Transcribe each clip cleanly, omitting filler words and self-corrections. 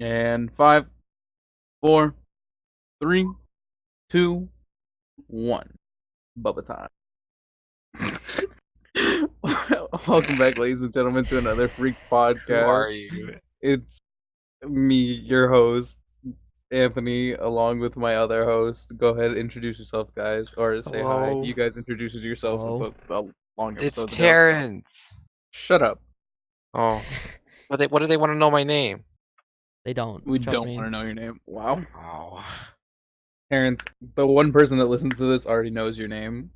And five, four, three, two, one. Bubba time. Welcome back, ladies and gentlemen, to another Freecz Who podcast. are you? It's me, your host, Anthony, along with my other host. Go ahead and introduce yourself, guys, or say hi. Hello. You guys introduced yourselves Hello. a long It's episodes ago. Terrence. Shut up. Oh. What do they want to know my name? They don't. We Trust don't me. want to know your name. Wow. Oh. Terrence, the one person that listens to this already knows your name.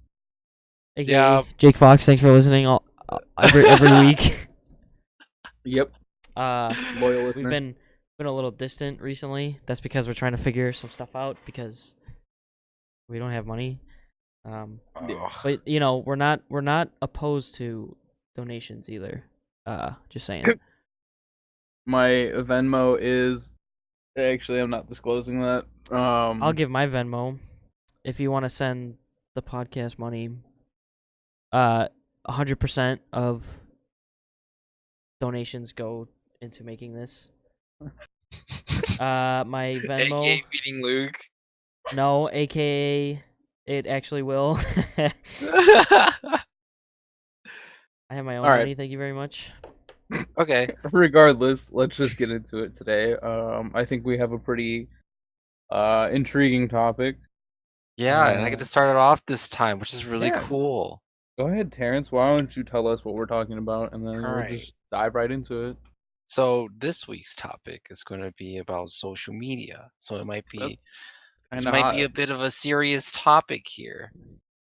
AKA Yeah. Jake Fox, thanks for listening every week. Yep. Loyal listener. We've been a little distant recently. That's because we're trying to figure some stuff out because we don't have money. Oh. But you know, we're not opposed to donations either. Just saying. My Venmo is actually I'm not disclosing that. I'll give my Venmo if you want to send the podcast money. 100% of donations go into making this. My Venmo. AKA beating Luke. No, aka it actually will. I have my own All right. money. Thank you very much. Okay. Regardless, let's just get into it today. I think we have a pretty intriguing topic. Yeah, and I get to start it off this time, which is really Yeah. cool. Go ahead, Terrence. Why don't you tell us what we're talking about, and then we'll Alright. just dive right into it. So this week's topic is going to be about social media. So it might be That's this kinda might be a hot. bit of a serious topic here.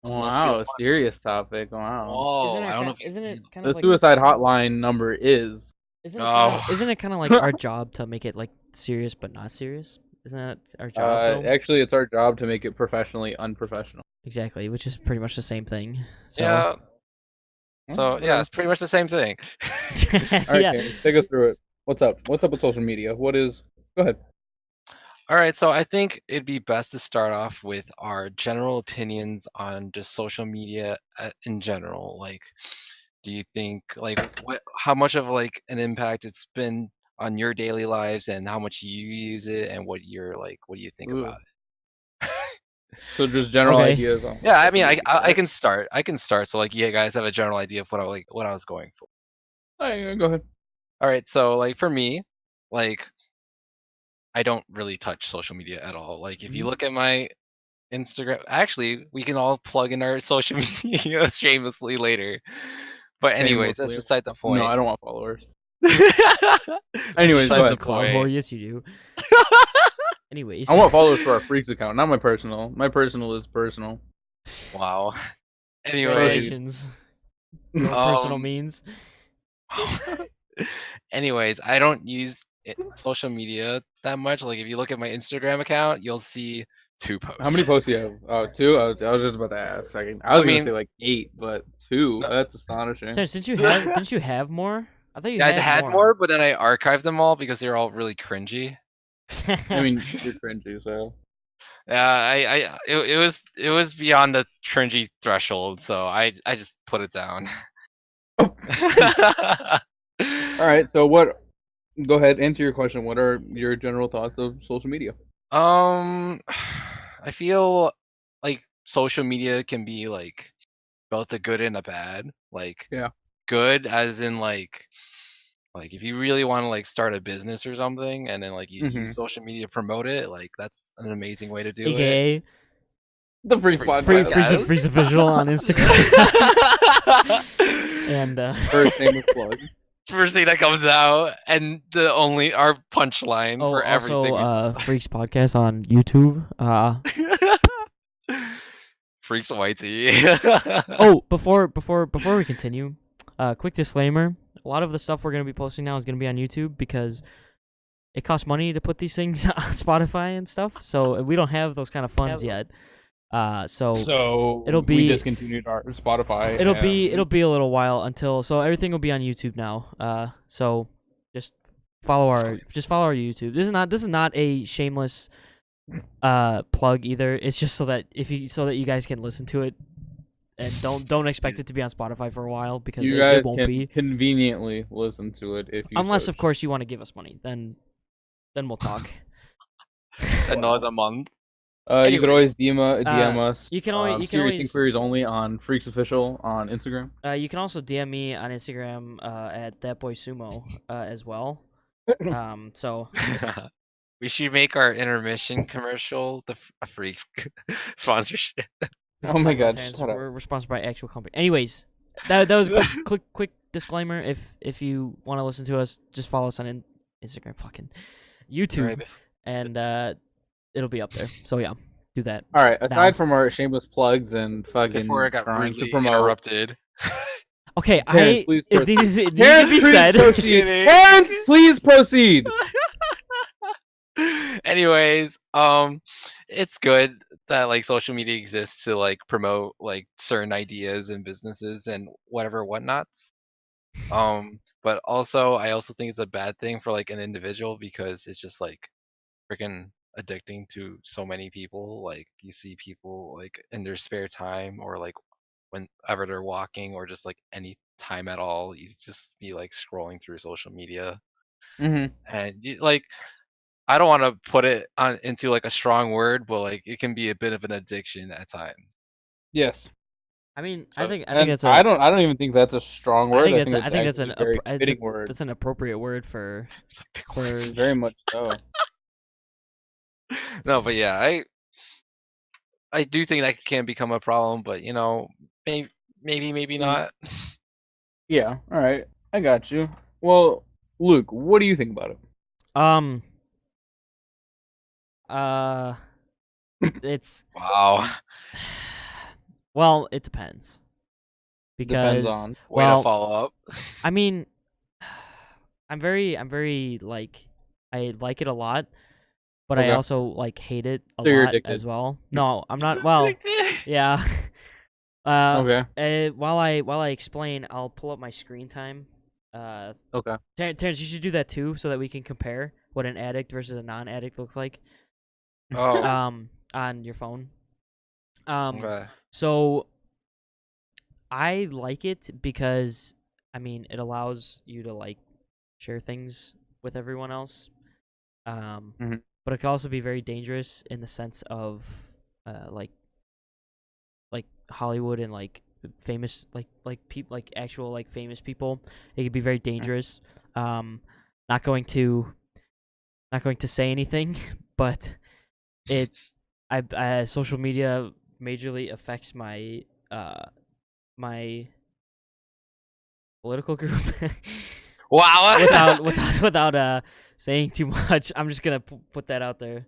Unless we Wow, want- serious topic. Wow. Whoa, I don't know. Isn't it kind The of like suicide hotline number is. isn't it kind of like our job to make it like serious but not serious? Isn't that our job though? Actually, it's our job to make it professionally unprofessional. Exactly, which is pretty much the same thing. So, Yeah. So Whatever. yeah, it's pretty much the same thing. All right, yeah. Terrence, take us through it. What's up? What's up with social media? What is? Go ahead. All right, so I think it'd be best to start off with our general opinions on just social media in general. Like, do you think how much of like an impact it's been on your daily lives, and how much you use it, and what do you think Ooh. about it? So just general Okay. ideas on. Yeah, I mean, social I media, can start. I can start. So like, you guys have a general idea of what I was going for. right? Go ahead. All right, so like for me, like I don't really touch social media at all. Like if you look at my Instagram, actually, we can all plug in our social media shamelessly later. But anyways, that's Shamelessly. beside the point. No, I don't want followers. That's Anyways, beside go the ahead. cloud whore, yes you do. Anyways, I want followers for our Freecz account, not my personal. My personal is personal. Wow. Anyways, congratulations. Your personal Um, means. anyways, I don't use social media that much. Like if you look at my Instagram account, you'll see 2 posts. How many posts do you have? Oh, 2? I was just about to ask. I was gonna say like 8, but 2. No. That's astonishing. Terrence, didn't you have more? I thought you Yeah, I had more. more, but then I archived them all because they were all really cringy. I mean, you're cringy, so. Yeah, it was beyond the cringy threshold, so I just put it down. All right. So what? Go ahead. Answer your question. What are your general thoughts of social media? I feel like social media can be like both a good and a bad. Like Yeah. good as in like if you really want to like start a business or something, and then like you use social media to promote it, like that's an amazing way to do it. AKA The Freecz Freecz podcast. Freecz official on Instagram. And First name is plug. First thing that comes out, and our punchline for everything. Also, Freecz podcast on YouTube. Freecz YT. Oh, before we continue, quick disclaimer: a lot of the stuff we're gonna be posting now is gonna be on YouTube because it costs money to put these things on Spotify and stuff. So we don't have those kind of funds yet. So it'll be we discontinued our Spotify. it'll be a little while until everything will be on YouTube now. So just follow our YouTube. This is not a shameless plug either. It's just so that you guys can listen to it and don't expect it to be on Spotify for a while because you guys it won't can be. conveniently listen to it if you Unless search. of course you want to give us money, then then we'll talk. $10 a month. You could Anyway. always DM us. You can always Serious inquiries only on Freecz Official on Instagram. You can also DM me on Instagram at thatboysumo as well. So We should make our intermission commercial the Freecz sponsorship. Oh my God, Terrence, shut up. we're sponsored by actual company. Anyways, that was a quick disclaimer. If you want to listen to us, just follow us on Instagram, fucking YouTube, Right. and it'll be up there. So yeah, do that. All right. Now. Aside from our shameless plugs and fucking Before I got trying rudely to promote, interrupted. Okay, Terrence, please it needs to Terrence, be please said. proceed. Terrence, please proceed. Anyways, it's good that like social media exists to like promote like certain ideas and businesses and whatnots. But also I also think it's a bad thing for like an individual because it's just like freaking addicting to so many people. Like you see people like in their spare time or like whenever they're walking or just like any time at all, you just be like scrolling through social media Mm-hmm. and like I don't want to put it on into like a strong word, but like it can be a bit of an addiction at times. Yes. I mean, So, I think And that's I don't even think that's a strong word. I think I think that's actually a very fitting word. that's an appropriate word for it's a big word. Very much so. No, but yeah, I do think that can become a problem, but you know, maybe not. Yeah. All right. I got you. Well, Luke, what do you think about it? It's Wow. well, it depends. Because Depends on. Way to follow up. I mean, I'm very like I like it a lot, but I Okay. also like hate it a So you're lot addicted. as well. No, I'm not. Well, yeah. Okay. While I explain, I'll pull up my screen time. Okay. Terrence, you should do that too, so that we can compare what an addict versus a non-addict looks like. Oh. On your phone. Okay. So I like it because I mean it allows you to like share things with everyone else. Mhm. But it can also be very dangerous in the sense of like Hollywood and like famous like people like actual like famous people. It could be very dangerous. Not going to say anything, but social media majorly affects my my political group. Wow. without saying too much, I'm just gonna put that out there.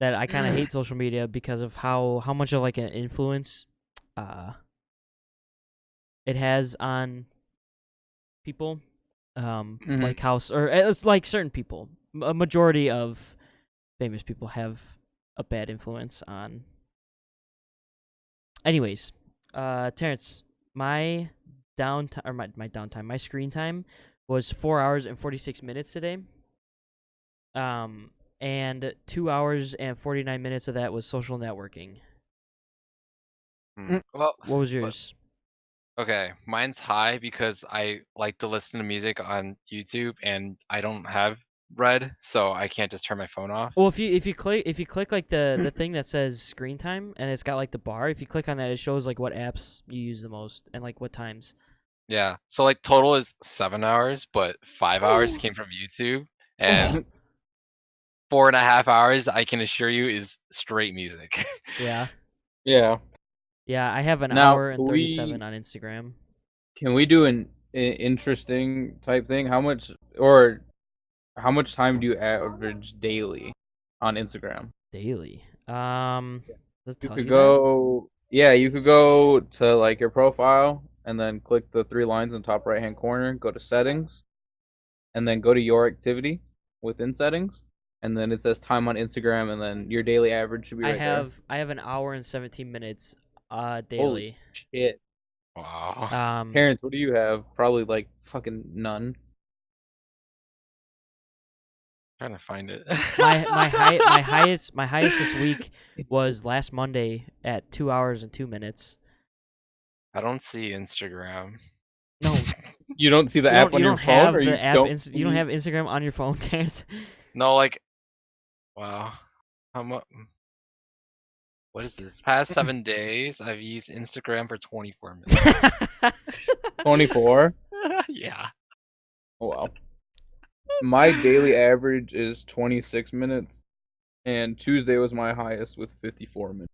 That I kind of hate social media because of how much of like an influence it has on people. Mhm. Like or it's like certain people. A majority of famous people have a bad influence on. Anyways, Terrence, my downtime or my downtime, my screen time was 4 hours and 46 minutes today. And 2 hours and 49 minutes of that was social networking. Well, What was yours? okay, mine's high because I like to listen to music on YouTube and I don't have Red, so I can't just turn my phone off. Well, if you click like the thing that says screen time and it's got like the bar, if you click on that, it shows like what apps you use the most and like what times. Yeah. So like total is 7 hours, but 5 hours came from YouTube, and 4.5 hours I can assure you is straight music. Yeah. Yeah. Yeah, I have an Now, hour and 37 on Instagram. Can we do an interesting type thing? How much time do you average daily on Instagram? Daily. Does it You tell could you go. Yeah, you could go to like your profile and then click the three lines in the top right hand corner. Go to settings, and then go to your activity within settings, and then it says time on Instagram, and then your daily average should be that? right there. I have an hour and 17 minutes daily. Holy shit. Wow. Parents, what do you have? Probably like fucking none. Trying to find it. my highest this week was last Monday at 2 hours and 2 minutes. I don't see Instagram. No, You don't see the app on your phone, or have the you app. don't You don't have Instagram on your phone, Terrence. No, like, wow. How much? What is this? Past 7 days, I've used Instagram for 24 minutes. 24. Yeah. Wow. My daily average is 26 minutes, and Tuesday was my highest with 54 minutes.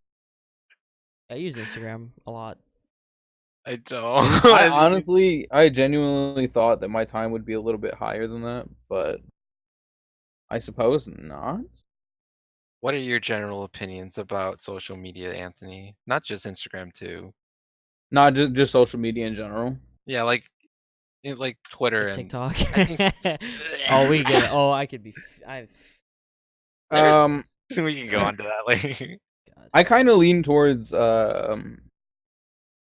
I use Instagram a lot. I don't. I genuinely thought that my time would be a little bit higher than that, but I suppose not. What are your general opinions about social media, Anthony? Not just Instagram too. Not just social media in general. Yeah, like like Twitter Like and TikTok. I think Oh, we get it. Oh, I could be. I. there's Um, we can go on to that later. God. I kind of lean towards kind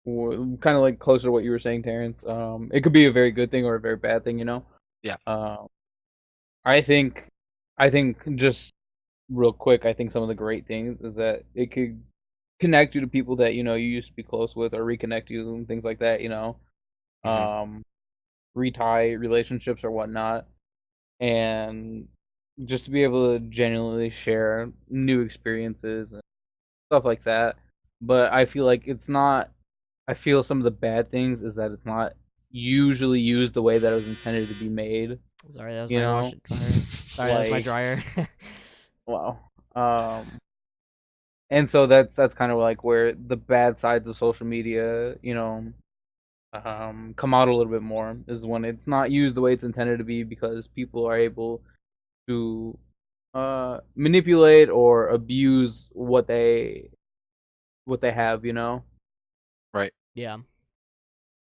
of like closer to what you were saying, Terrence. It could be a very good thing or a very bad thing, you know. Yeah. I think, I think just real quick, I think some of the great things is that it could connect you to people that you used to be close with, or reconnect you and things like that. Mhm. Um, retie relationships or whatnot, and just to be able to genuinely share new experiences and stuff like that. But I feel like it's not. I feel some of the bad things is that it's not usually used the way that it was intended to be made. Sorry, that was You my know, washer dryer. Sorry, that was my like dryer. wow. And so that's kind of like where the bad sides of social media, come out a little bit more is when it's not used the way it's intended to be because people are able to manipulate or abuse what they have, Right. Yeah.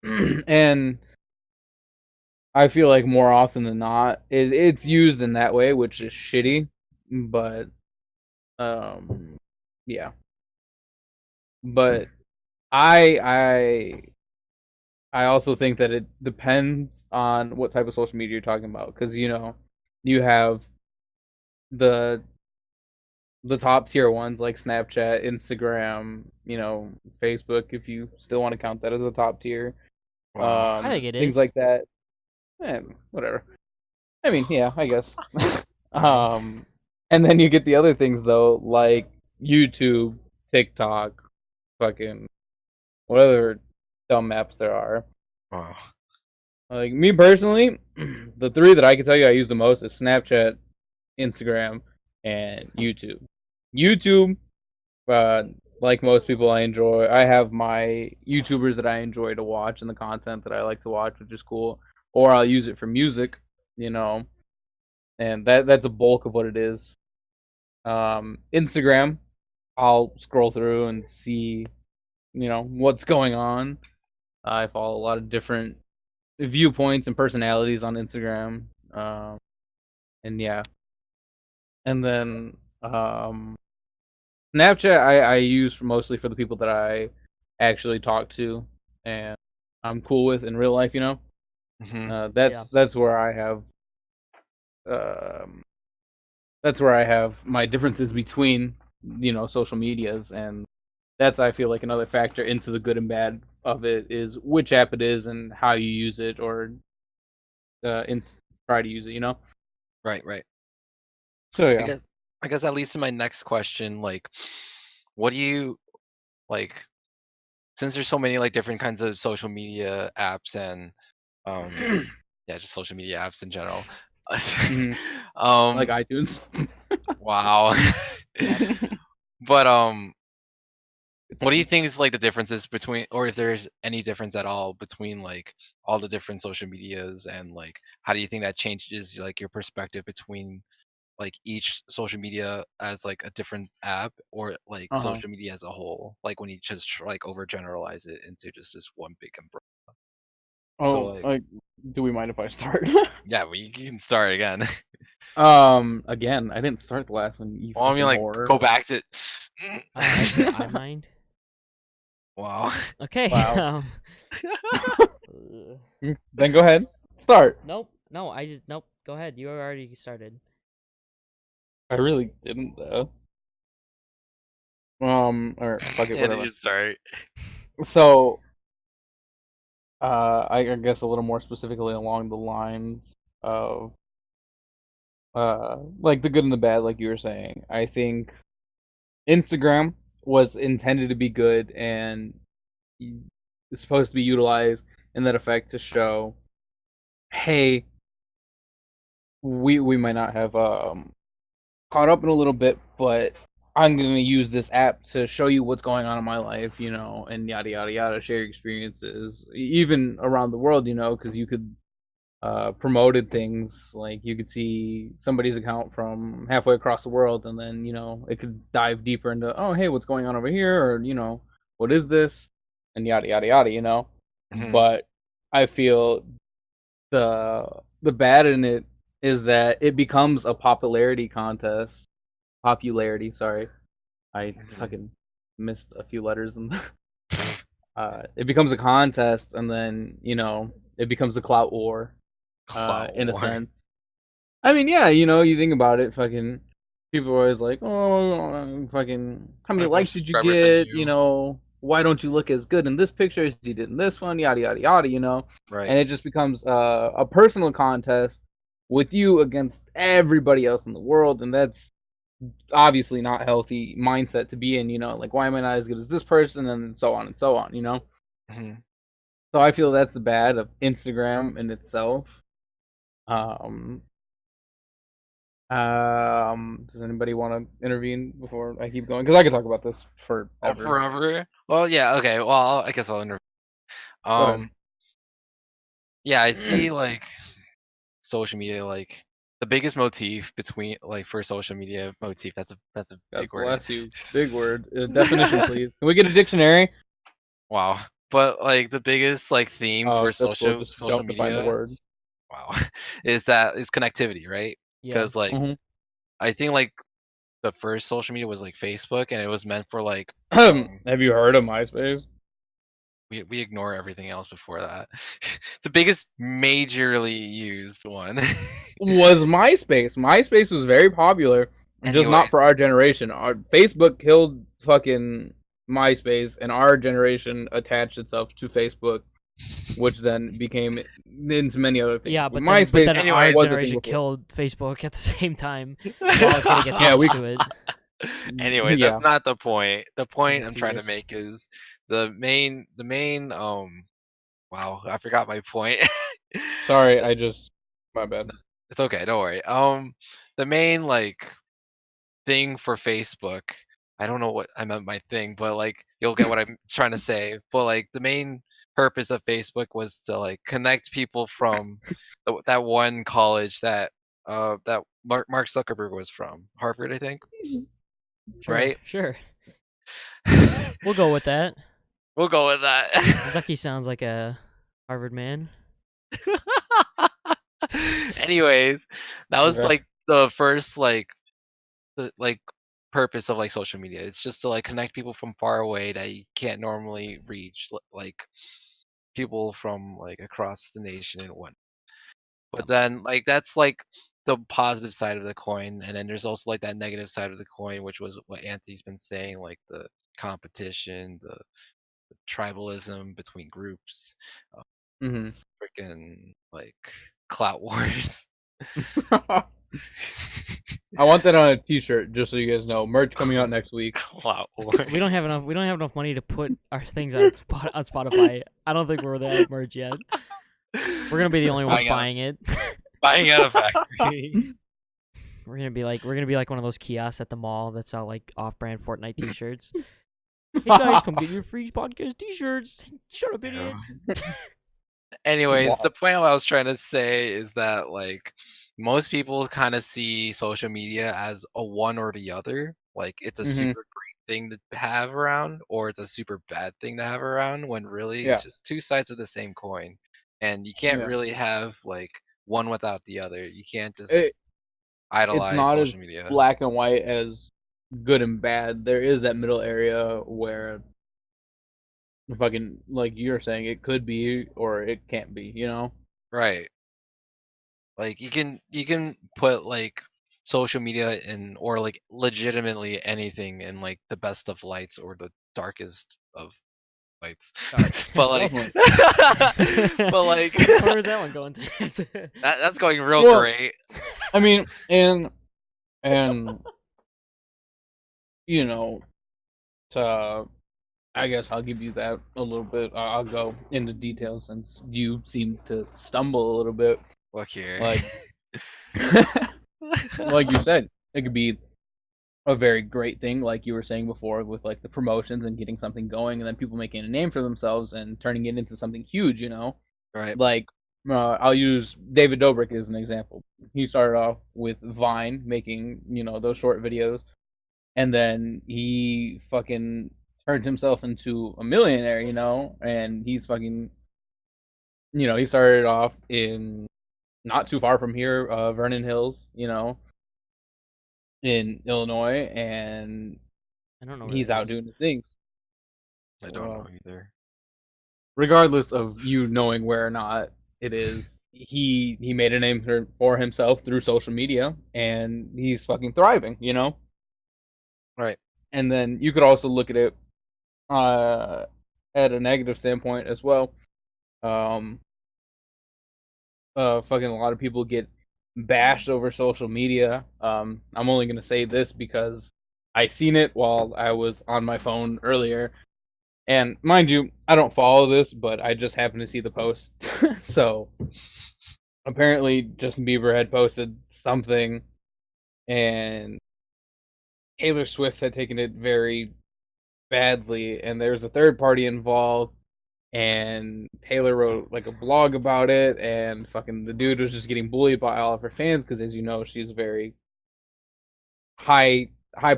and I feel like more often than not it's used in that way, which is shitty, but um yeah. But I I I also think that it depends on what type of social media you're talking about, because you have the top tier ones like Snapchat, Instagram, Facebook, if you still want to count that as a top tier, Wow. I think it things is. like that. Whatever. I mean, yeah, I guess. All right. um, and then you get the other things though, like YouTube, TikTok, fucking what other dumb apps there are. Wow. Like me personally, the three that I can tell you I use the most is Snapchat, Instagram, and YouTube. YouTube, uh, like most people, I enjoy. I have my YouTubers that I enjoy to watch and the content that I like to watch, which is cool. Or I'll use it for music, you know, and that's a bulk of what it is. Instagram, I'll scroll through and see, what's going on. I follow a lot of different viewpoints and personalities on Instagram. And yeah, and then Snapchat I use mostly for the people that I actually talk to and I'm cool with in real life. Mhm. That's Yeah. um, that's where I have my differences between social medias, and that's I feel like another factor into the good and bad of it is which app it is and how you use it or in try to use it. Right, right. So I yeah. guess I guess that leads to my next question, like, what do you like since there's so many like different kinds of social media apps and um yeah, just social media apps in general. Mhm. Like um iTunes. wow. Yep. But what do you think is like the differences between, or if there's any difference at all between like all the different social medias, and like how do you think that changes like your perspective between like each social media as like a different app, or like Uh-huh. social media as a whole, like when you just like overgeneralize it into just this one big umbrella? So Oh, like, like, do we mind if I start? yeah, you can start again. Again, I didn't start the last one, you Well, I mean, fucking like whore. go back to. Actually, I mind. Wow. Okay. Wow. Uh, Then go ahead. Start. nope. No, I just nope. Go ahead. You already started. I really didn't though. Or fuck it, Yeah, did whatever. you start? So, I guess a little more specifically along the lines of like the good and the bad, like you were saying. I think Instagram was intended to be good and is supposed to be utilized in that effect to show, hey, we might not have caught up in a little bit, but I'm gonna use this app to show you what's going on in my life, and yada yada yada. Share experiences, even around the world, because you could promoted things like you could see somebody's account from halfway across the world, and then it could dive deeper into, oh hey, what's going on over here, or what is this, and yada yada yada. Mhm. But I feel the bad in it is that it becomes a popularity contest. Popularity, sorry, I Mhm. fucking missed a few letters in it becomes a contest, and then it becomes a clout war, Clout in a war. sense. I mean, yeah, you think about it, fucking people are always like, oh, fucking, how I many have more likes did you subscribers than get? you. Why don't you look as good in this picture as you did in this one? Yada yada yada. Right. And it just becomes a personal contest with you against everybody else in the world, and that's obviously not healthy mindset to be in. Like, why am I not as good as this person, and so on and so on. Mhm. So I feel that's the bad of Instagram in itself. Um, does anybody want to intervene before I keep going? Because I could talk about this Oh, forever. forever? Well, yeah, okay. Well, I guess I'll Go ahead. um yeah, I see like social media like the biggest motif between like for social media motif, that's a God big word. bless you. Big word. Definition, please. Can we get a dictionary? Wow. But like the biggest like theme Oh, for that's cool. social Just social don't define the media, word. wow, is connectivity, right? Yeah. Because like Hmm. I think like the first social media was like Facebook and it was meant for like Have you heard of MySpace? we ignore everything else before that. The biggest majorly used one. Was MySpace. MySpace was very popular, just not for Anyways, our generation. Our Facebook killed fucking MySpace, and our generation attached itself to Facebook, which then became into many other things. Yeah, But but MySpace then our anyways, was a thing generation before. killed Facebook at the same time. We're all getting Yeah, we. attached to it. anyways, that's Yeah. not the point. The It's like a point I'm trying to fetus. make is the main wow, I forgot my point. Sorry, I just. My bad. It's okay, don't worry. The main like thing for Facebook, I don't know what I meant by thing, but like you'll get what I'm trying to say. But like the main purpose of Facebook was to like connect people from that one college that Mark Zuckerberg was from, Harvard, I think, Sure, right? sure. We'll go with that. We'll go with that. Zucky sounds like a Harvard man. Anyways, that was Okay. like the first like purpose of like social media. It's just to like connect people from far away that you can't normally reach, like people from like across the nation and what. Yeah. But then like that's like the positive side of the coin, and then there's also like that negative side of the coin, which was what Anthony's been saying, like the competition, the tribalism between groups, uh, Hmm. freaking like clout wars. I want that on a T-shirt, just so you guys know. Merch coming out next week. Clout wars. We don't have enough. We don't have enough money to put our things on on Spotify. I don't think we're there at merch yet. We're gonna be the only ones buying out, buying it. buying out a factory. We're gonna be like one of those kiosks at the mall that sell like off-brand Fortnite T-shirts. Hey guys, come get your Freecz podcast T-shirts. Shut up, idiot. Anyways, Wow. the point I was trying to say is that like most people kind of see social media as a one or the other. Like it's a Hmm. super great thing to have around, or it's a super bad thing to have around, when really it's Yeah. just two sides of the same coin. And you can't Yeah. really have like one without the other. You can't just It, it's idolize not as social media. black and white as good and bad. There is that middle area where fucking, like you're saying, it could be or it can't be. Right. Like you can put like social media in, or like legitimately anything in, like the best of lights or the darkest of lights. Sorry. But like, Definitely. but like, Where's that one going to? that's going real Well, great. I mean, and you know, to I guess I'll give you that a little bit. I'll go into details since you seem to stumble a little bit. Look here. Like, like you said, it could be a very great thing, like you were saying before, with like the promotions and getting something going, and then people making a name for themselves and turning it into something huge. Right. Like I'll use David Dobrik as an example. He started off with Vine, making those short videos, and then he fucking turned himself into a millionaire. And he's fucking he started off in not too far from here, Vernon Hills, in Illinois, and I don't know where he's that out is. doing his things. I don't know Well, either. regardless of you knowing where or not it is, he made a name for himself through social media, and he's fucking thriving. Right. And then you could also look at it uh, at a negative standpoint as well. Um, fucking a lot of people get bashed over social media. I'm only gonna say this because I seen it while I was on my phone earlier. And mind you, I don't follow this, but I just happened to see the post. So apparently Justin Bieber had posted something, and Taylor Swift had taken it very badly, and there was a third party involved, and Taylor wrote like a blog about it, and fucking the dude was just getting bullied by all of her fans because, as you know, she's a very high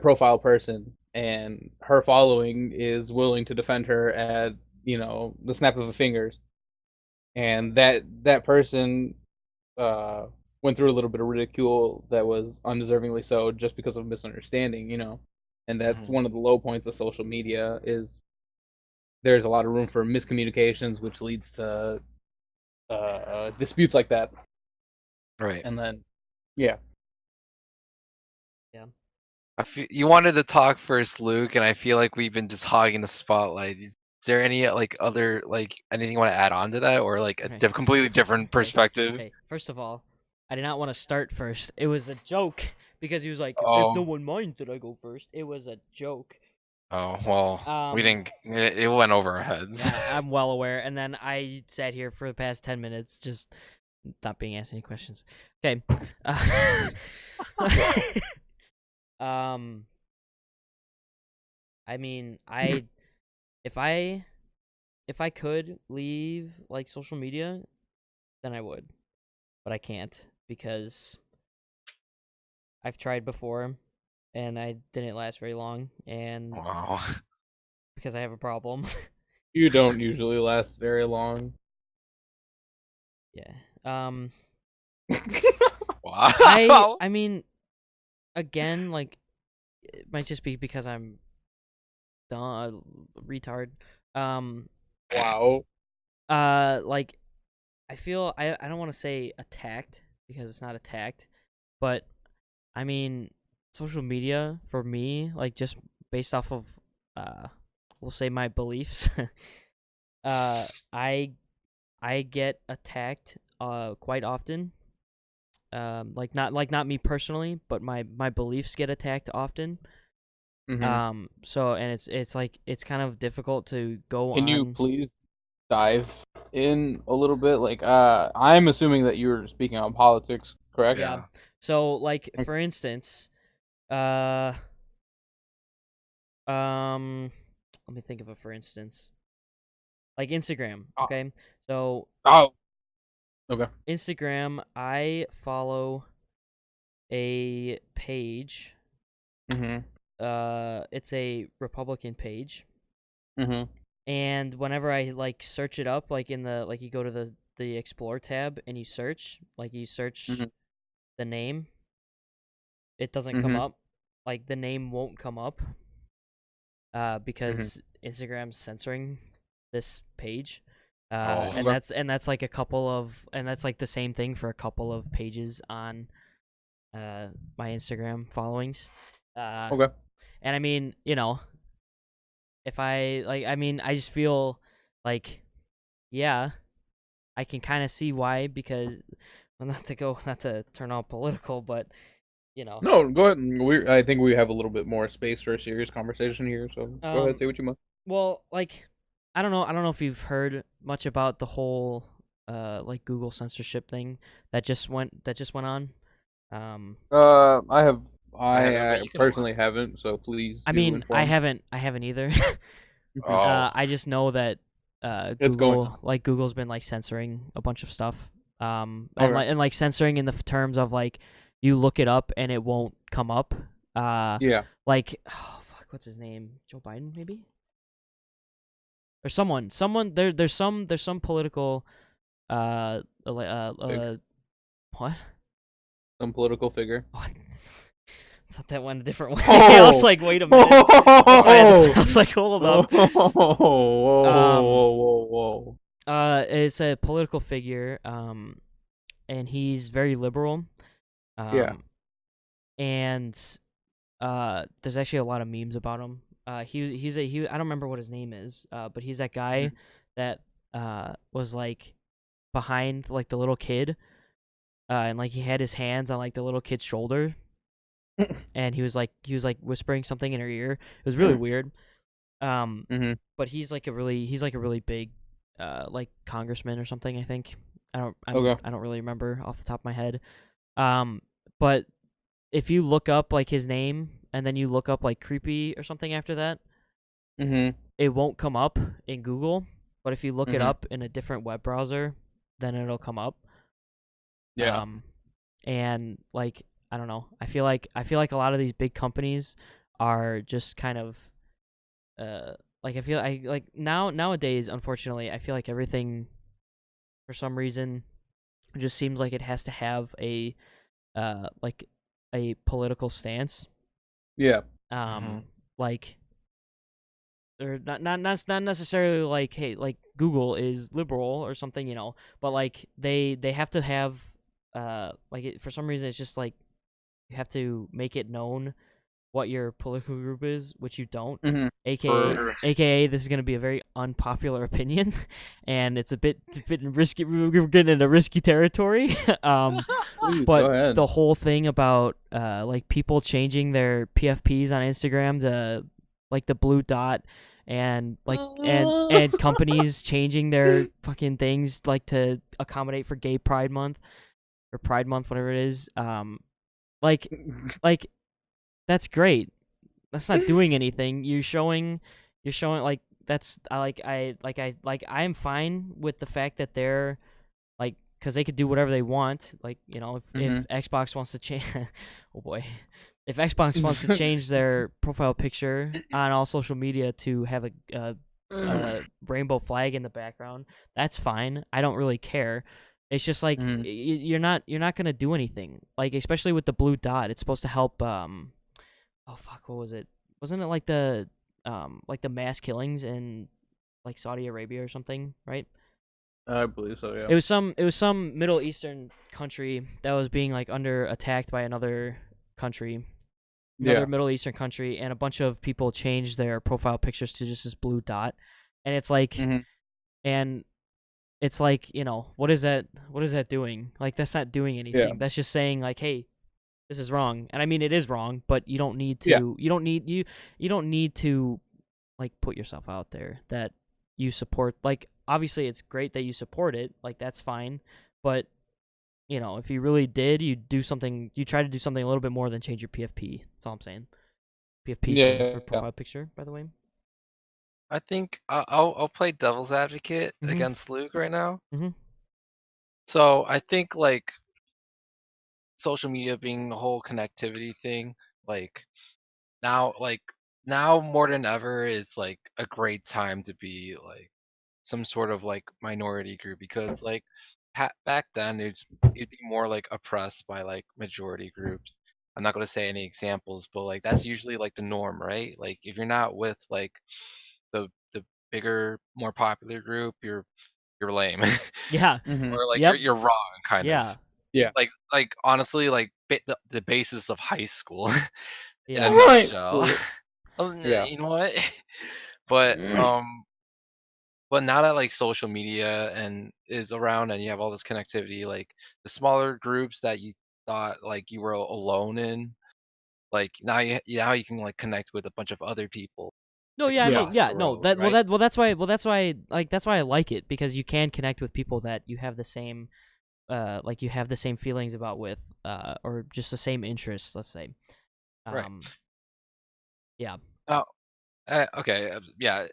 profile person, and her following is willing to defend her at the snap of a fingers, and that person uh went through a little bit of ridicule that was undeservingly so, just because of misunderstanding. And that's Mhm. one of the low points of social media, is there's a lot of room for miscommunications, which leads to disputes like that. Right. And then yeah. Yeah. You wanted to talk first, Luke, and I feel like we've been just hogging the spotlight. Is there any like other like anything you want to add on to that, or like a Okay. completely different perspective? Hey, first of all, I did not want to start first. It was a joke because he was like, "If no Oh, one minds that I go first," it was a joke. oh well, we Um, didn't. It went over our heads. Yeah, I'm well aware. And then I sat here for the past 10 minutes just not being asked any questions. Okay. Um, I mean, if I if I could leave like social media, then I would, but I can't because I've tried before and I didn't last very long, and Wow. because I have a problem. You don't usually last very long. Yeah. Wow. I mean, again, like it might just be because I'm dumb, retard. Um, Wow. like I feel I don't want to say attacked because it's not attacked, but I mean social media for me, like just based off of we'll say my beliefs, uh, I get attacked quite often. Like not me personally, but my beliefs get attacked often. So and it's like it's kind of difficult to go Can you on. please dive in a little bit? Like, I'm assuming that you're speaking on politics, correct? Yeah. Yeah. So like Okay. for instance, uh um let me think of a for instance. Like Instagram, Oh, okay? So oh, okay. Instagram, I follow a page. Mhm. It's a Republican page. Mhm. And whenever I like search it up, like in the like you go to the explore tab and you search Mhm. the name, it doesn't come Mhm. up. Like the name won't come up Mhm. because Instagram's censoring this page. And Oh. Okay. that's like a couple of and that's like the same thing for a couple of pages on my Instagram followings. Uh Okay. and I mean, if I like, I mean, I just feel like, yeah, I can kind of see why, because, well, not to turn all political, but you know, No, go ahead. I think we have a little bit more space for a serious conversation here, so go ahead, um, say what you must. well, like, I don't know if you've heard much about the whole like Google censorship thing that just went on. Um, I have, I haven't, but you can personally elaborate. haven't, so please I do mean, inform. I haven't either. Mhm. Oh, I just know that It's going on. Google's been like censoring a bunch of stuff. Okay. And like censoring in the terms of like you look it up and it won't come up. Yeah. Like, oh fuck, what's his name? Joe Biden maybe? Or someone there's some political Like what? some political figure. Oh, I thought that went a different way. I was Oh. like, wait a minute. I was like, hold Whoa. up. Um, Whoa. it's a political figure. And he's very liberal. Yeah. And there's actually a lot of memes about him. He I don't remember what his name is. But he's that guy that was like behind like the little kid. And like he had his hands on like the little kid's shoulder, and he was like whispering something in her ear. It was really weird. Mhm. But he's like a really big like congressman or something, I think. Okay. I don't really remember off the top of my head. But if you look up like his name and then you look up like creepy or something after that, Mhm. it won't come up in Google. But if you look it Mhm. up in a different web browser, then it'll come up. Yeah. And like I don't know. I feel like a lot of these big companies are just kind of like I like nowadays, unfortunately, I feel like everything for some reason just seems like it has to have a like a political stance. Yeah. Um like or not necessarily like, hey, like Google is liberal or something, you know, but like they have to have like for some reason it's just like you have to make it known what your political group is, which you don't. Mhm. for AKA, this is going to be a very unpopular opinion, and it's a bit risky. We're getting into risky territory. Please But go ahead. the whole thing about like people changing their PFPs on Instagram to like the blue dot, and like and companies changing their fucking things like to accommodate for Gay Pride Month or Pride Month, whatever it is. Like like that's great. That's not doing anything. You're showing like that's I am fine with the fact that they're like, because they could do whatever they want. Like, you know, if Mhm. Xbox wants to change, oh boy, if Xbox wants to change their profile picture on all social media to have a rainbow flag in the background, that's fine. I don't really care. It's just like Mhm. you're not gonna do anything. Like especially with the blue dot, it's supposed to help. Oh fuck, what was it? Wasn't it like the mass killings in like Saudi Arabia or something, right? I believe so. Yeah. It was some Middle Eastern country that was being like under attacked by another country, another Yeah. Middle Eastern country, and a bunch of people changed their profile pictures to just this blue dot, and Mhm. and it's like, you know, what is that doing? Like that's not doing Yeah. anything. That's just saying like, hey, this is wrong. And I mean it is wrong, but you don't need Yeah. to you don't need to like put yourself out there that you support. Like obviously it's great that you support it, like that's fine, but you know, if you really did, you try to do something a little bit more than change your PFP. That's all I'm saying. PFP stands for Yeah. profile picture, by the way. I think I'll play devil's advocate Mhm. against Luke right now. Mhm. So I think like social media being the whole connectivity thing, like like now more than ever is like a great time to be like some sort of like minority group, because like back then it'd be more like oppressed by like majority groups. I'm not going to say any examples, but like that's usually like the norm, right? Like if you're not with like the bigger, more popular group, you're lame. Yeah. Mhm. Or like Yep. you're wrong kind of. Yeah. Yeah. Like honestly, like the basis of high school in a Yeah. Right. nutshell. Yeah. You know what? But now that like social media and is around and you have all this connectivity, like the smaller groups that you thought like you were alone in, like now you can like connect with a bunch of other people No, like yeah, I Yeah. mean, across yeah, the no, world, that right? that's why like that's why I like it, because you can connect with people that you have the same like you have the same feelings about with or just the same interests, let's say. Right. Um yeah. Now, okay, yeah,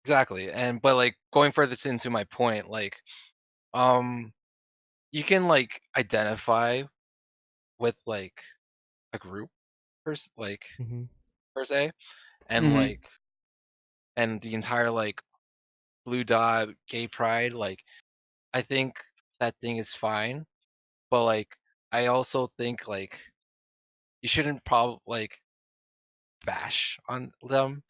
exactly. And but like going further into my point, like um you can like identify with like a group like Mhm. per se, and Hmm. like and the entire like blue dot gay pride, like I think that thing is fine, but like I also think like you shouldn't like bash on them,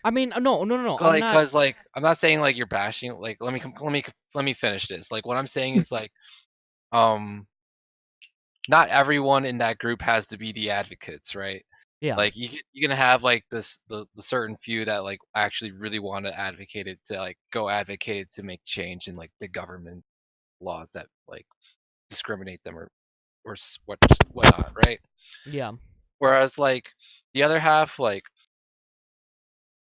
I mean, no, no, no, no. I'm like not. because like I'm not saying like you're bashing. Like let me finish this. Like what I'm saying is like um not everyone in that group has to be the advocates, right? Yeah. Like you're gonna have like the certain few that like actually really want to advocate it to like go advocate it to make change in like the government laws that like discriminate them or whatnot, right? Yeah. Whereas like the other half, like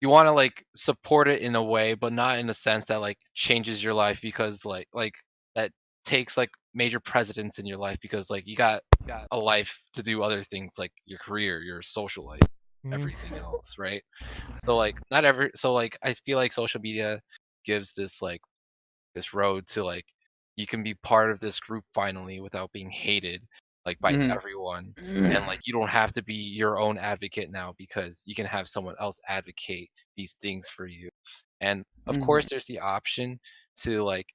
you want to like support it in a way, but not in a sense that like changes your life because like that takes like major precedence in your life because like you got a life to do other things like your career, your social life, Mhm. everything else, right? So like not every so like I feel like social media gives this road to like you can be part of this group finally without being hated like by Hmm. everyone, and like you don't have to be your own advocate now because you can have someone else advocate these things for you. And of Hmm. course there's the option to like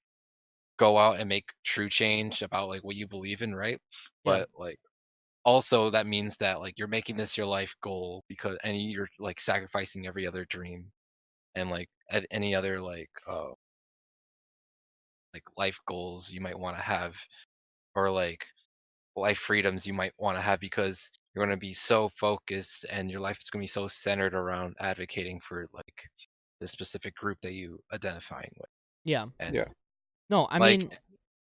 go out and make true change about like what you believe in, right? Yeah. But like also that means that like you're making this your life goal because and you're like sacrificing every other dream and like any other like life goals you might want to have or like life freedoms you might want to have because you're going to be so focused and your life is going to be so centered around advocating for like the specific group that you identifying with Yeah. and Yeah. No, like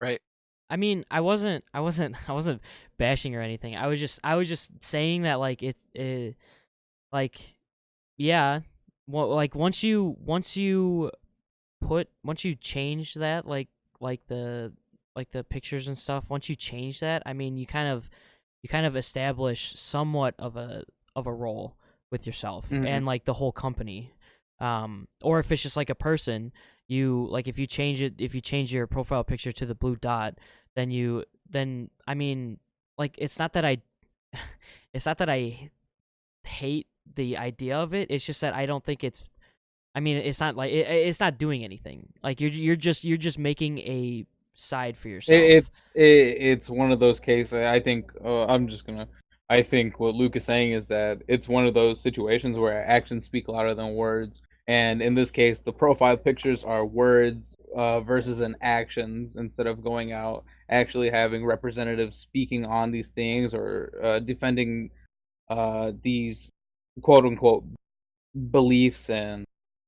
right. I wasn't I wasn't bashing or anything. I was just saying that like it's like yeah, well, like once you change that like the like the pictures and stuff, once you change that, I mean, you kind of establish somewhat of a role with yourself Hmm. and like the whole company. Or if it's just like a person, you like if you change your profile picture to the blue dot, then I mean, like it's not that I it's not that I hate the idea of it. It's just that I don't think it's, I mean, it's not like it's not doing anything. Like you're just making a side for yourself. It's one of those cases. I think I'm just gonna. I think what Luke is saying is that it's one of those situations where actions speak louder than words, and in this case, the profile pictures are words versus an actions. Instead of going out actually having representatives speaking on these things or defending these quote unquote beliefs and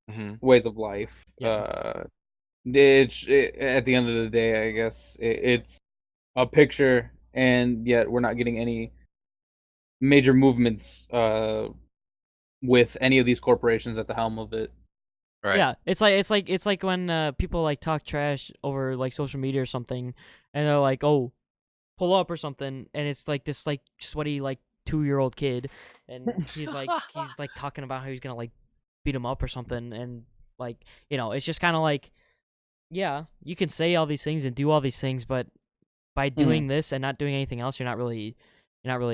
Hmm. ways of life. Yeah. At the end of the day, I guess it's a picture, and yet we're not getting any major movements with any of these corporations at the helm of it. Right. Yeah, it's like when people like talk trash over like social media or something, and they're like, "Oh, pull up" or something, and it's like this like sweaty like 2-year-old kid, and he's like talking about how he's gonna like beat him up or something, and like it's just kind of like, yeah, you can say all these things and do all these things, but by Hmm. doing this and not doing anything else, you're not really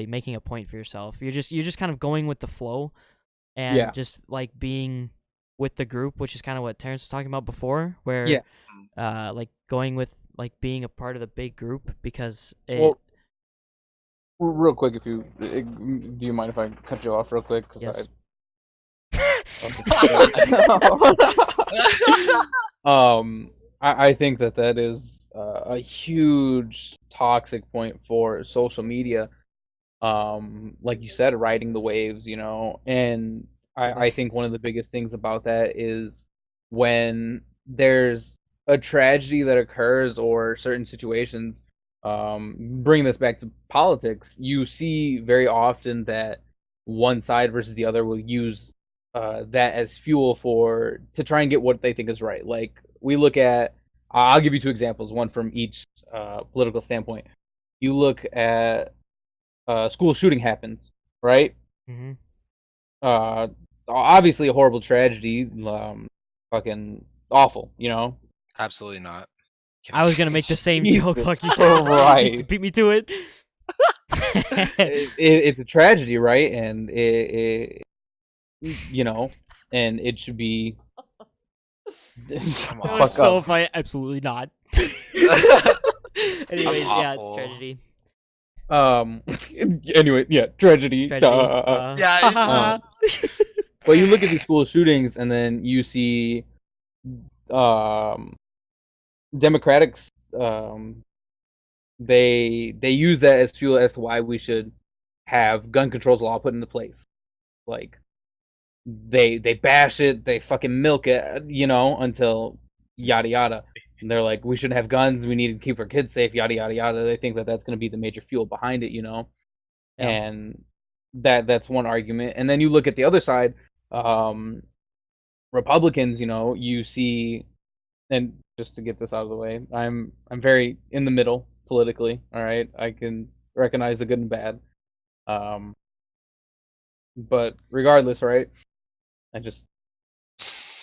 making a point for yourself. You're just kind of going with the flow and Yeah, just like being with the group, which is kind of what Terrence was talking about before, where yeah. like going with like being a part of the big group because it Well, real quick, if you do you mind if I cut you off real quick? Because I yes. I think that that is a huge toxic point for social media. Like you said, riding the waves, and I think one of the biggest things about that is when there's a tragedy that occurs or certain situations. Bring this back to politics. You see very often that one side versus the other will use that as fuel for to try and get what they think is right. Like we look at, I'll give you two examples, one from each political standpoint. You look at school shooting happens, right? Mm-hmm. Uh, Obviously a horrible tragedy, fucking awful, you know. Absolutely not. I was gonna make the same joke. Jesus Fuck you. Christ. Beat me to it. It's a tragedy, right? And you know, and it should be. Come That on. was Fuck so up. funny. Absolutely not. Anyways, yeah, awful. tragedy. Anyway, yeah, tragedy. Tragedy. Yeah, Well, you look at these school shootings, and then you see, um, Democrats, they use that as fuel as to why we should have gun controls law put into place. Like they bash it, they fucking milk it, you know, until yada yada. And they're like, we shouldn't have guns. We need to keep our kids safe. Yada yada yada. They think that that's going to be the major fuel behind it, you know. Yeah. And that's one argument. And then you look at the other side, um, Republicans. You know, you see, and just to get this out of the way, I'm very in the middle politically. All right, I can recognize the good and bad. Um, but regardless, right? I just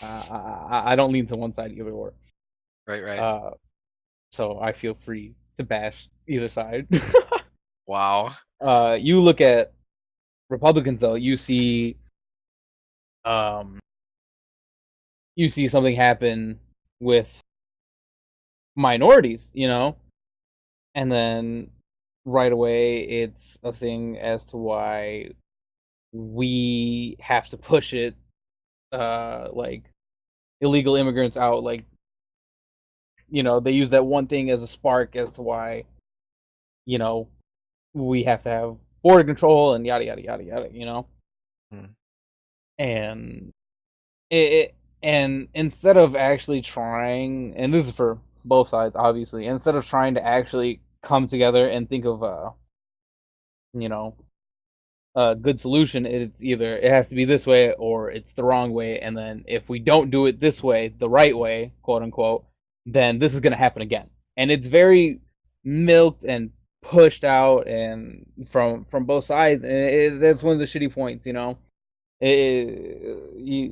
I don't lean to one side either or. right. So I feel free to bash either side. Wow. You look at Republicans though, um, you see something happen with minorities, you know, and then right away it's a thing as to why we have to push it, like illegal immigrants out, like you know, they use that one thing as a spark as to why, you know, we have to have border control and yada yada yada yada, you know. Hmm. And and instead of actually trying, and this is for both sides obviously, instead of trying to actually come together and think of you know, a good solution, it's either it has to be this way or it's the wrong way, and then if we don't do it this way, the right way, quote unquote, then this is going to happen again. And it's very milked and pushed out and from both sides, and that's one of the shitty points, you know.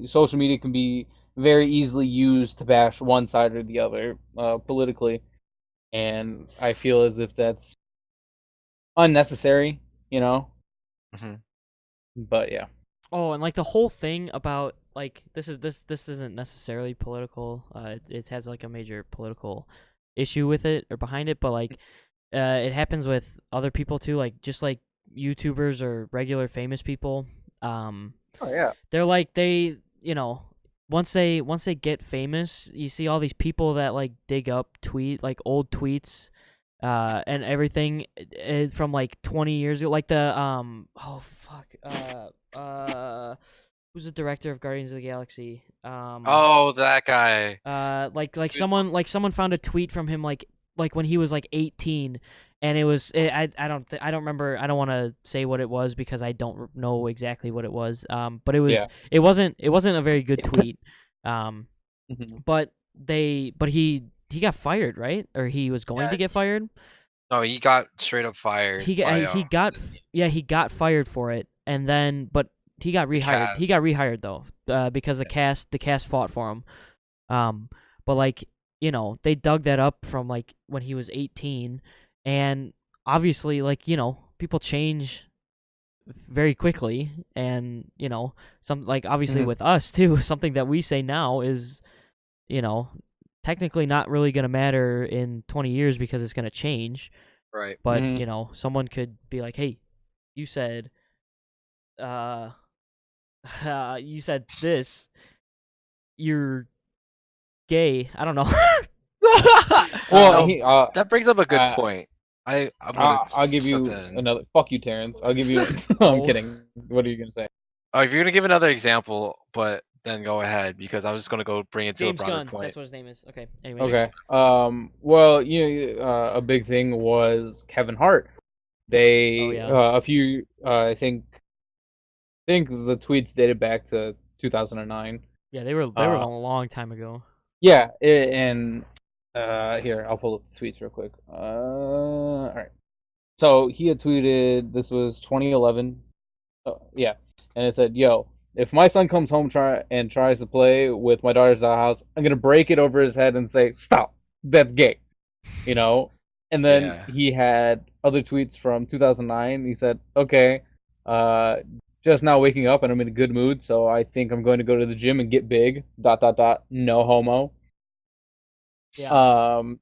Social media can be very easily used to bash one side or the other politically, and I feel as if that's unnecessary, you know. Hmm. But yeah. Oh, and like the whole thing about like this isn't necessarily political. It has like a major political issue with it or behind it, but like it happens with other people too, like just like YouTubers or regular famous people. Oh yeah. They're like you know, once they get famous, you see all these people that like dig up old tweets and everything from like 20 years ago, like the oh fuck who's the director of Guardians of the Galaxy? Oh, that guy. Like someone found a tweet from him like when he was like 18, and it was I don't remember. I don't want to say what it was because I don't know exactly what it was. But it was Yeah. it wasn't a very good tweet. Mhm. But he got fired, right? Or he was going to get fired. No, he got straight up fired. He by, he got fired for it, and then but he got rehired. He cast. got rehired though, because the cast fought for him. But like you know, they dug that up from like when he was 18, and obviously like you know people change very quickly, and you know some like obviously Mhm. with us too, something that we say now is you know technically not really gonna matter in 20 years because it's gonna change. Right. But Mhm. you know someone could be like, hey, you said you said this, you're gay. I don't know. Well, that brings up a good uh, point. I'm gonna I'll give step you in. another. Fuck you, Terrence. I'll give you. I'm Oh. kidding. What are you gonna say? Oh, if you're gonna give another example, but then go ahead because I was just gonna go bring it to a James broader Gunn. point. That's what his name is. Okay. Anyways. Okay. Well, a big thing was Kevin Hart. Oh They yeah. a few I think the tweets dated back to 2009. Yeah, they were a Uh, long time ago. yeah, and here I'll pull up the tweets real quick. All right. So he had tweeted this was 2011. Yeah, and it said, "Yo, if my son comes home tries to play with my daughter's house, I'm gonna break it over his head and say, stop, that's gay." You know. And then Yeah. he had other tweets from 2009. He said, "Okay, uh, just now waking up and I'm in a good mood, so I think I'm going to go to the gym and get big. Dot dot dot. No homo." Yeah. Um,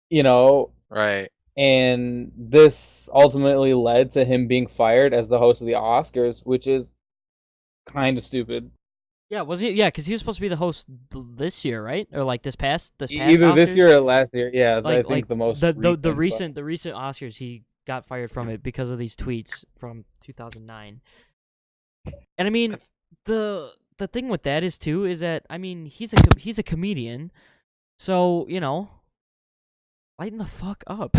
you know, Right. and this ultimately led to him being fired as the host of the Oscars, which is kind of stupid. Yeah, was he? Yeah, because he was supposed to be the host this year, right? Or like this past Either this year Oscars. or last year. Yeah, I Like think the most the recent. recent Oscars, he got fired from it because of these tweets from 2009. And I mean, That's- the thing with that is that I mean he's a comedian, so lighten the fuck up.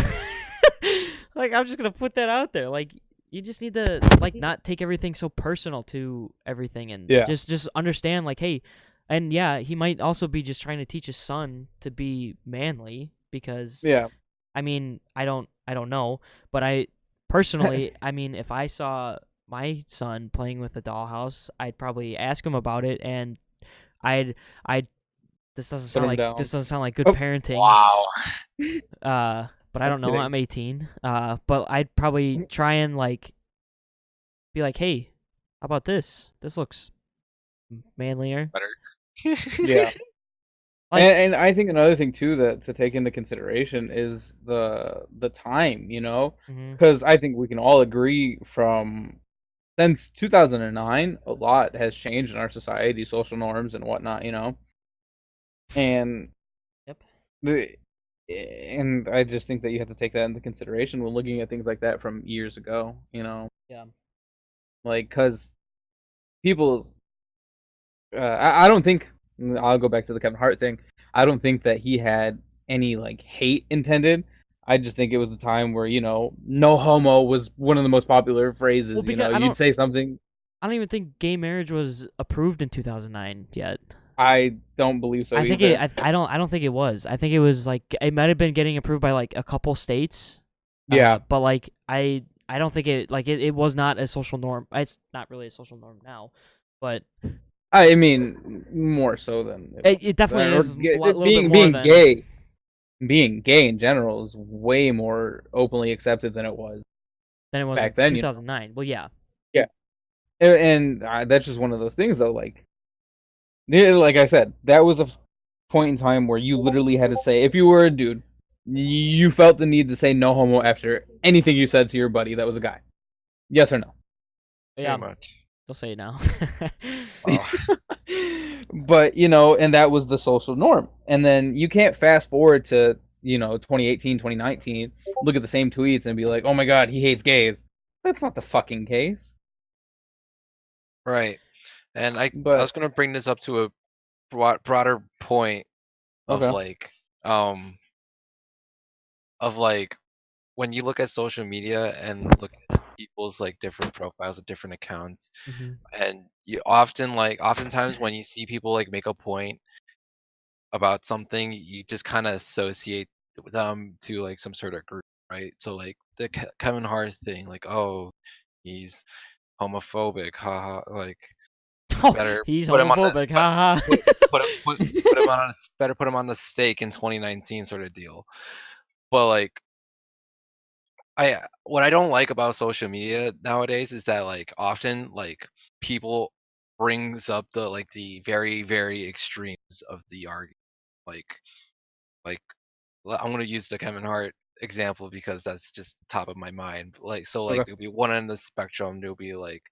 Like I'm just gonna put that out there. Like you just need to like not take everything so personal to everything, and Yeah. just understand like, hey, and yeah, he might also be just trying to teach his son to be manly because Yeah. I mean I don't know, but I personally I mean if I saw my son playing with a dollhouse, I'd probably ask him about it, and I'd this doesn't Put sound him like down. good Oh, parenting. Wow. But I I'm don't know. kidding. I'm 18. But I'd probably try and like be like, hey, how about this? This looks manlier. Better. Yeah. Like, And I think another thing too that to take into consideration is the time, mhm. because I think we can all agree from since 2009, a lot has changed in our society, social norms and whatnot. And Yep. the and I just think that you have to take that into consideration when looking at things like that from years ago. Yeah. Like, because people's I don't think I'll go back to the Kevin Hart thing. I don't think that he had any like hate intended. I just think it was the time where no homo was one of the most popular phrases. Well, because You'd say something. I don't even think gay marriage was approved in 2009 yet. I don't believe so I think either. I don't think it was. I think it was like it might have been getting approved by like a couple states. Yeah, But like I don't think it was not a social norm. It's not really a social norm now, but I mean more so than it it was. definitely Or is a little bit being more being than gay, being gay in general is way more openly accepted than it was it was in back then. 2009. Well, yeah. Yeah, and that's just one of those things though. Like, yeah, like I said, that was a point in time where you literally had to say, if you were a dude, you felt the need to say no homo after anything you said to your buddy that was a guy. Yes or no? Yeah, Pretty much. they'll say it now. Oh. But, and that was the social norm. And then you can't fast forward to, 2018, 2019, look at the same tweets and be like, oh my god, he hates gays. That's not the fucking case. Right. And I But, was gonna bring this up to a broader point of okay. um like when you look at social media and look at people's like different profiles of different accounts, hmm and you oftentimes when you see people like make a point about something, you just kind of associate them to like some sort of group, right? So like the Kevin Hart thing, like, oh, he's homophobic, haha, like Oh, better he's put him on the homophobic. Haha. put put him on better put him on the stake in 2019 sort of deal. But like what I don't like about social media nowadays is that like often like people brings up the very very extremes of the argument. Like like I'm gonna use the Kevin Hart example because that's just the top of my mind. Like so like Okay. there'll be one end of the spectrum, there'll be like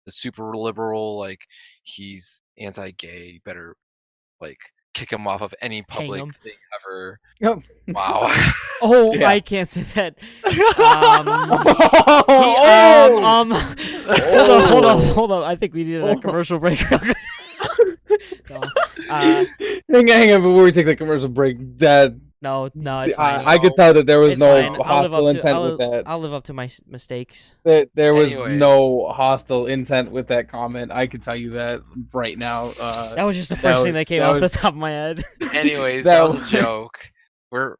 the super liberal, like he's anti-gay, better like kick him off of any Hang public him. thing ever. Yep. Wow. Oh, Yeah. I can't say that. He, Oh! hold on. I think we needed a commercial break. No, hang on, before we take the commercial break, no, it's I fine. could tell that there was It's no fine. hostile intent with that. I'll live up to my mistakes. There was Anyways. no hostile intent with that comment. I can tell you that right now. That was just the first thing that came off the top of my head. Anyways, That that was a was- joke. We're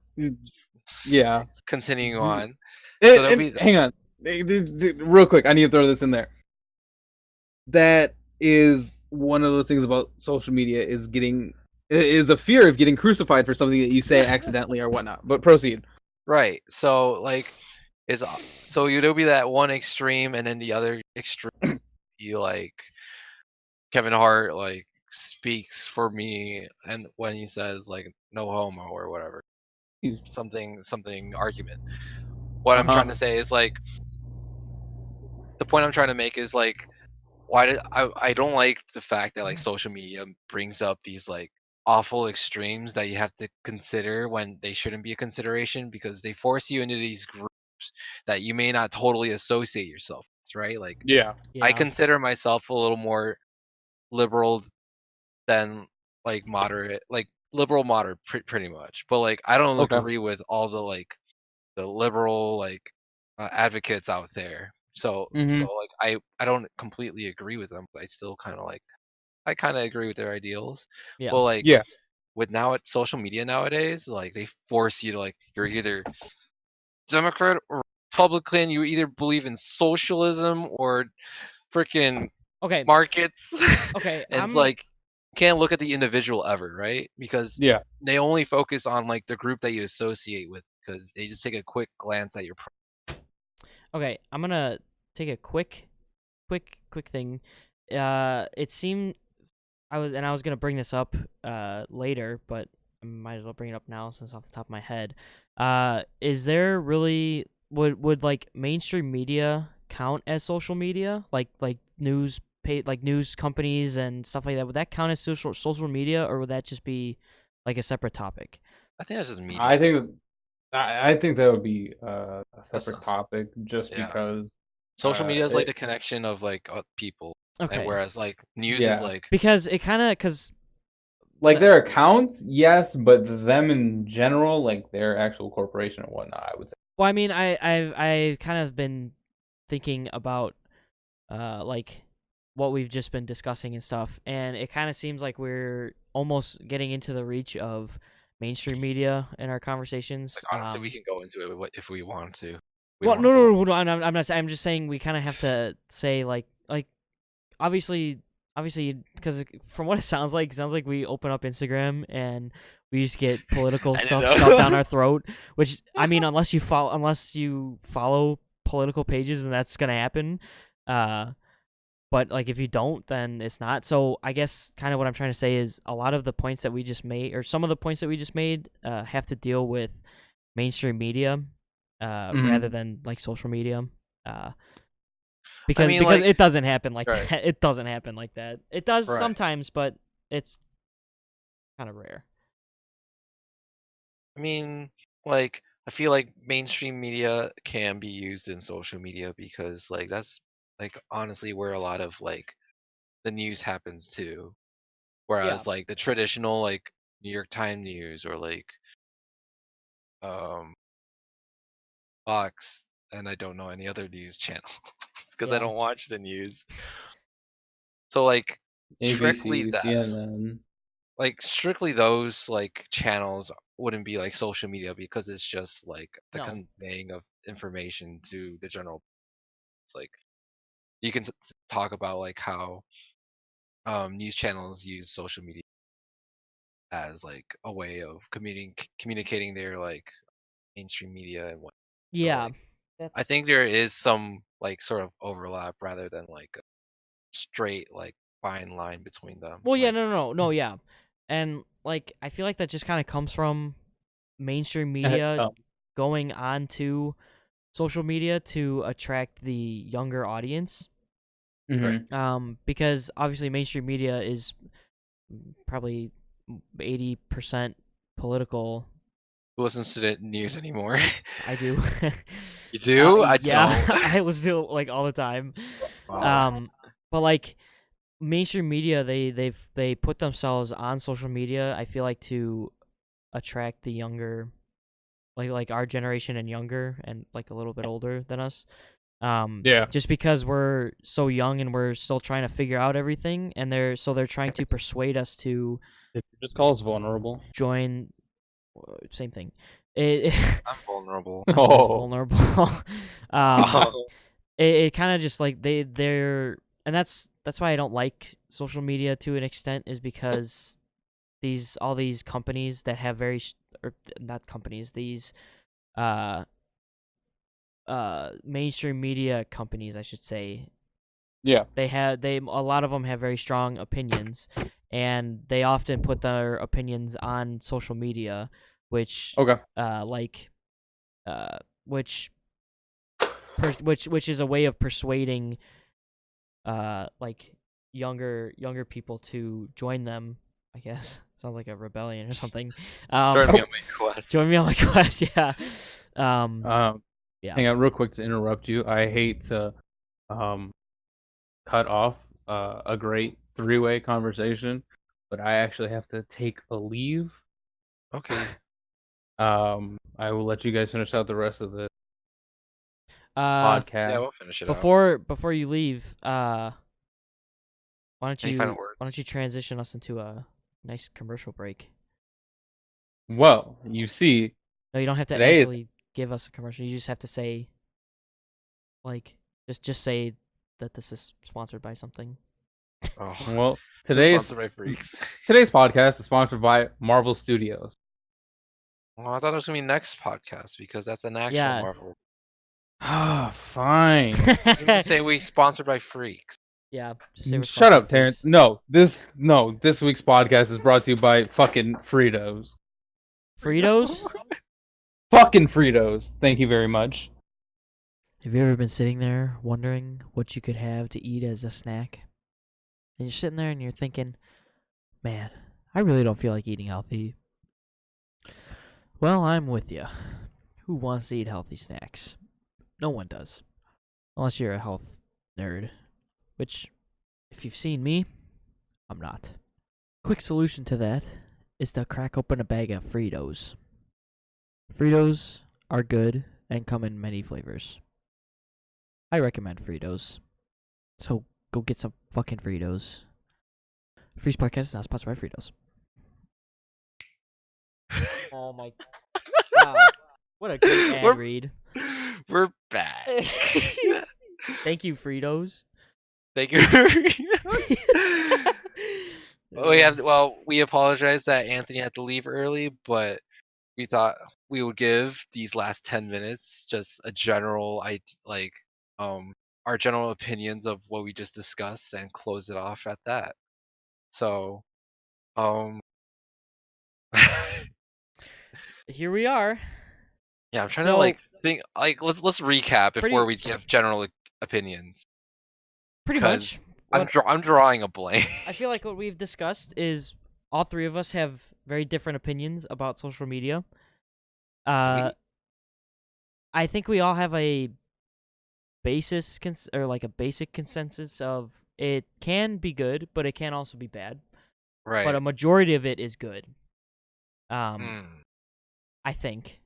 Yeah. continuing on. Hang on, real quick. I need to throw this in there. That is one of those things about social media is a fear of getting crucified for something that you say accidentally or whatnot. But proceed. Right. So like there'll be that one extreme and then the other extreme be like Kevin Hart like speaks for me and when he says like no homo or whatever. Something argument. What I'm trying to say is like the point I'm trying to make is like I don't like the fact that like social media brings up these like awful extremes that you have to consider when they shouldn't be a consideration because they force you into these groups that you may not totally associate yourself with, right? Like Yeah. I consider myself a little more liberal than like moderate, like liberal moderate pretty much. But like I don't Okay. agree with all the like the liberal like advocates out there. So like I don't completely agree with them, but I still kind of like I kind of agree with their ideals. Yeah. But like Yeah. with social media nowadays, like they force you to like you're either Democrat or Republican. You either believe in socialism or freaking Okay. markets. Okay. And it's like you can't look at the individual ever, right? Because Yeah. they only focus on like the group that you associate with because they just take a quick glance at your Okay, I'm gonna take a quick thing. It seemed I was gonna bring this up later, but I might as well bring it up now since off the top of my head. Is there really would like mainstream media count as social media? Like news news companies and stuff like that. Would that count as social media, or would that just be like a separate topic? I think that's just media. I think that would be a separate topic just yeah. because social media is like the connection of like people. Okay. And whereas like news is like because it kind of because like their accounts, yes, but them in general, like their actual corporation and whatnot, I would say. Well, I mean, I've kind of been thinking about like what we've just been discussing and stuff, and it kind of seems like we're almost getting into the reach of mainstream media in our conversations. like, honestly, we can go into it if we want to. No, I'm not. I'm just saying we kind of have to say like obviously, because from what it sounds like we open up Instagram and we just get political stuff shoved down our throat. Which I mean, unless you follow political pages, and that's gonna happen. But like if you don't, then it's not. So I guess kind of what I'm trying to say is a lot of the points that we just made, or some of the points that we just made, have to deal with mainstream media, rather than like social media. Because I mean, like, it doesn't happen like right. that. It doesn't happen like that. It does Right. sometimes, but it's kind of rare. I mean, like I feel like mainstream media can be used in social media because like that's like honestly where a lot of like the news happens too. Whereas like the traditional like New York Times news or like Fox, and I don't know any other news channels because I don't watch the news. So like strictly ABC, that, CNN. like strictly those like channels wouldn't be like social media because it's just like the conveying of information to the general. It's like you can talk about like how news channels use social media as like a way of communicating their like mainstream media and what. So, Yeah, like, I think there is some like sort of overlap rather than like a straight like fine line between them. Well, yeah, like, no, yeah, and like I feel like that just kind of comes from mainstream media going on to social media to attract the younger audience. Mm-hmm. Because obviously mainstream media is probably 80% political. Who listens to the news anymore? I do. You do? I yeah, don't. I listen to it like all the time. Wow. But like mainstream media, they put themselves on social media. I feel like to attract the younger, like our generation and younger, and like a little bit older than us. Yeah. Just because we're so young and we're still trying to figure out everything, and they're trying to persuade us to Just call us vulnerable. join. Same thing. It I'm vulnerable. it's Oh. vulnerable. Oh. It kind of just like they're and that's why I don't like social media to an extent, is because all these companies that have or not companies, these mainstream media companies, I should say. Yeah. A lot of them have very strong opinions, and they often put their opinions on social media, which Okay. which is a way of persuading like younger people to join them, I guess. Sounds like a rebellion or something. Join me on my quest. Join me on my quest. Yeah. Yeah. Hang on, real quick to interrupt you. I hate to cut off a great three-way conversation, but I actually have to take a leave. Okay. I will let you guys finish out the rest of the Uh, podcast. Yeah, we'll finish it out. before you leave, why don't Any you final words? transition us into a nice commercial break? Well, you see, No, you don't have to Today is- actually give us a commercial. You just have to say, like, just say that this is sponsored by something. Oh. well, Today's today's sponsored by Freecz. today's podcast is sponsored by Marvel Studios. Well, I thought it was gonna be next podcast because that's an actual Yeah. Marvel. Ah, fine. You can just say we sponsored by Freecz. Yeah, just say we're Shut sponsored up, by Terrence. Freecz. This week's podcast is brought to you by fucking Fritos. Fritos? Fucking Fritos. Thank you very much. Have you ever been sitting there wondering what you could have to eat as a snack? And you're sitting there and you're thinking, man, I really don't feel like eating healthy. Well, I'm with you. Who wants to eat healthy snacks? No one does. Unless you're a health nerd. Which, if you've seen me, I'm not. Quick solution to that is to crack open a bag of Fritos. Fritos are good and come in many flavors. I recommend Fritos. So go get some fucking Fritos. Freecz podcast is not sponsored by Fritos. Oh my! Wow, what a great ad read. We're back. Thank you, Fritos. Thank you. We apologize that Anthony had to leave early, but we thought we would give these last 10 minutes just a general our general opinions of what we just discussed and close it off at that. So Here we are. yeah, I'm trying to think let's recap before we give general opinions. Pretty much. I'm drawing a blank. I feel like what we've discussed is all three of us have very different opinions about social media. I think we all have a basic consensus of it can be good, but it can also be bad. Right. But a majority of it is good. I think.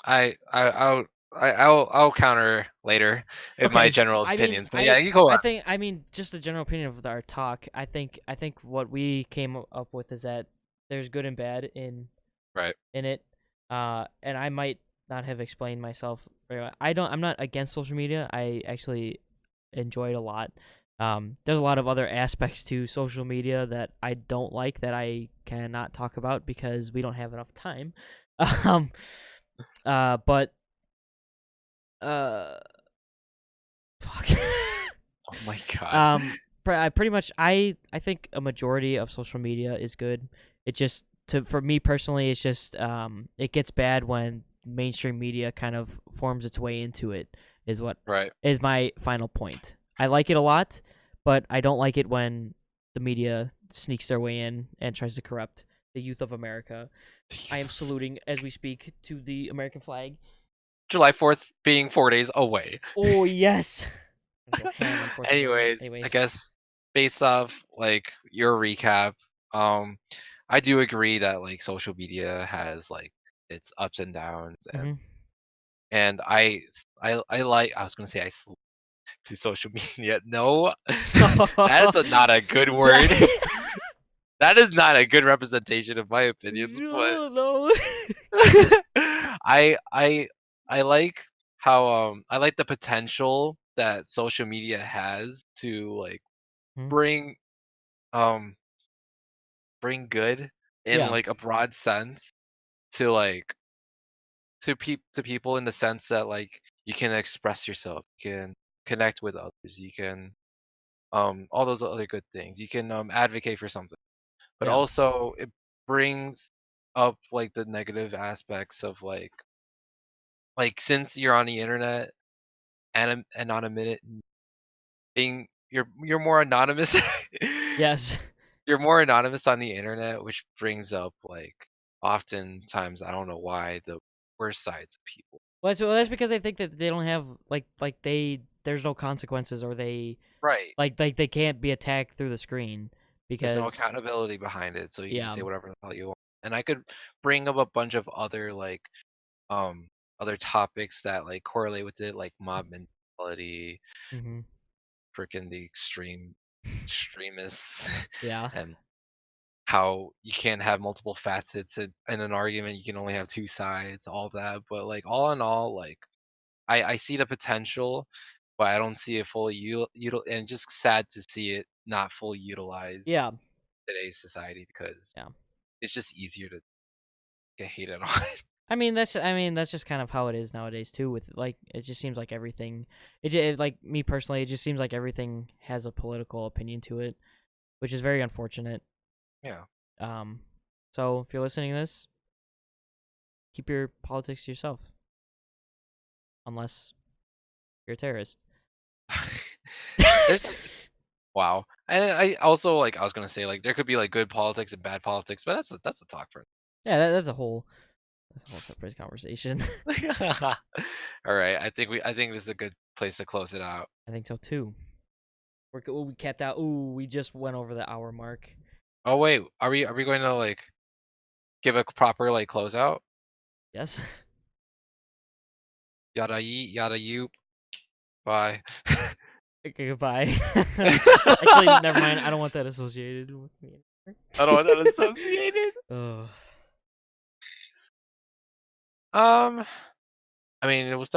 I'll counter later with my general opinions. But yeah, you go on. I mean, just a general opinion of our talk. I think what we came up with is that there's good and bad in it. And I might not have explained myself very well. I'm not against social media. I actually enjoy it a lot. There's a lot of other aspects to social media that I don't like that I cannot talk about because we don't have enough time. But fuck. Oh my god. Pretty much, I think a majority of social media is good. It just for me personally, it's just it gets bad when mainstream media kind of forms its way into it. Is my final point. I like it a lot, but I don't like it when the media sneaks their way in and tries to corrupt the youth of America. I am saluting as we speak to the American flag. July 4th being 4 days away. Oh yes. I'm gonna go ham on 4th of July. Anyways, I guess based off like your recap, I do agree that like social media has like its ups and downs, and I like I was gonna say to social media. No, that is not a good word. That is not a good representation of my opinions. But no. I like how I like the potential that social media has to like bring um bring good in Yeah. like a broad sense to like to people in the sense that like you can express yourself, you can connect with others, you can all those other good things. You can advocate for something. But Yeah. also it brings up like the negative aspects of like since you're on the internet and anonymous being you're more anonymous. Yes. You're more anonymous on the internet, which brings up like oftentimes I don't know why the worst sides of people. That's because they think that they don't have there's no consequences, or they Right. like they can't be attacked through the screen There's no because accountability behind it, so you can yeah. say whatever the hell you want. And I could bring up a bunch of other like um other topics that like correlate with it, like mob mentality, freaking the extremists, Yeah. and how you can't have multiple facets in an argument. You can only have two sides, all that. But like all in all, like I see the potential, but I don't see it fully and just sad to see it not fully utilized Yeah. in today's society because Yeah. it's just easier to get hated on. I mean that's just kind of how it is nowadays too. With like, it just seems like everything. Like me personally, it just seems like everything has a political opinion to it, which is very unfortunate. Yeah. So if you're listening to this, keep your politics to yourself, unless you're a terrorist. There's like wow. And I also like I was gonna say like there could be like good politics and bad politics, but that's a talk for Yeah, that's a whole separate conversation. all right. I think this is a good place to close it out. I think so too. We capped out. Ooh, we just went over the hour mark. Oh wait, are we going to like give a proper like closeout? Yes. Yada yeet, yada yoop. Bye. Okay, goodbye. Actually, never mind. I don't want that associated with me. I don't want that associated. Ugh. I mean, it was